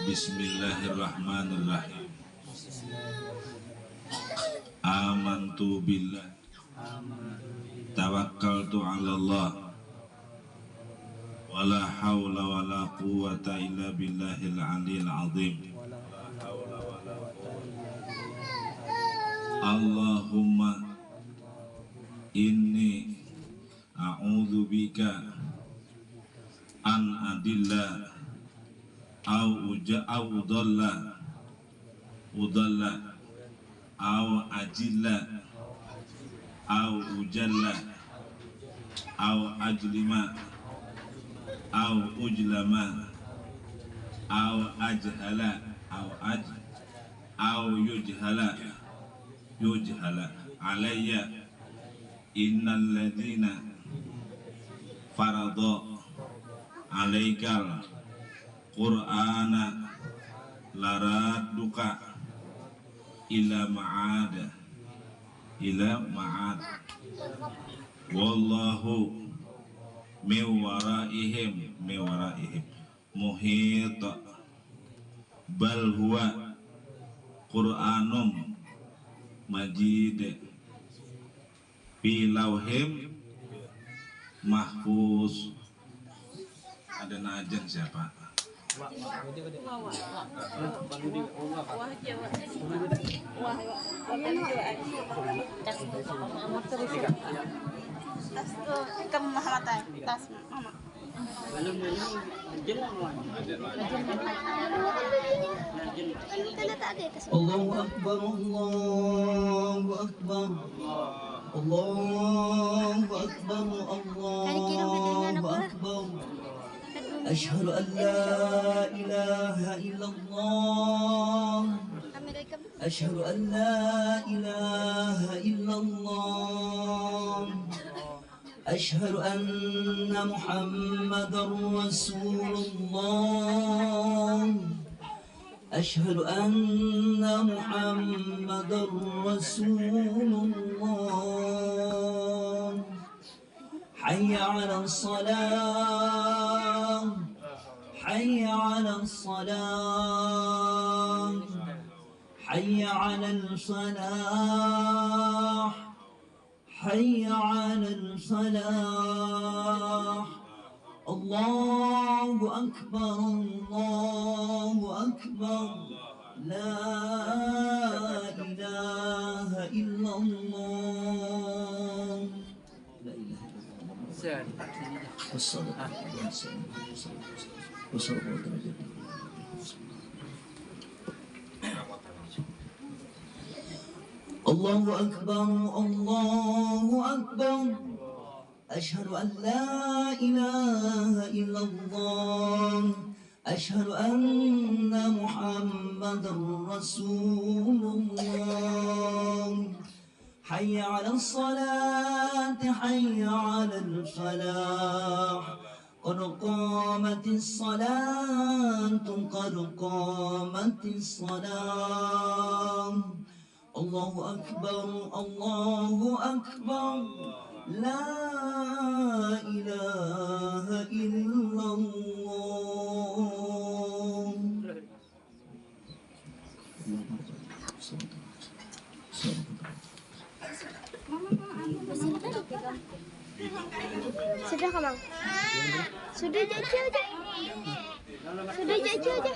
Bismillahirrahmanirrahim. Amantu billah, tawakkaltu 'ala Allah, wala haula wala quwwata illa billahil 'aliyyil 'azim. Allahumma inni a'udzu bika an adilla au udalla au ajilla au ujalla au ajlima au ujlama au ajhala au yujhala alayya innal ladina farada alaikal qur'ana laraduka ila ma'ad wallahu miwaraihim muhit bal huwa qur'anum majid fi lauhim mahfuz. Ada najen siapa? Allahu Akbar, Allahu Akbar, Allahu Akbar, Allahu Akbar. Asyhadu an la ilaha illallah, asyhadu an la ilaha illallah, asyhadu anna Muhammadar Rasulullah, asyhadu anna Muhammadar Rasulullah. Hayya 'alas salam, hayya 'alas salam, hayya 'alal falah, hayya 'alal falah. Allahu akbar, Allahu akbar, la ilaha illallah. La ilaha Allahu akbar, Allahu akbar. Asyhadu an la ilaha illallah, asyhadu anna Muhammadar Rasulullah. Hayya 'alas salati, hayya 'alal falah. Qad qamatis salatu, qad qamatis salah. Allahu akbar, Allahu akbar, la ilaha illallah. Sudah Kamang? Sudah jaja aja. Sudah jaja aja.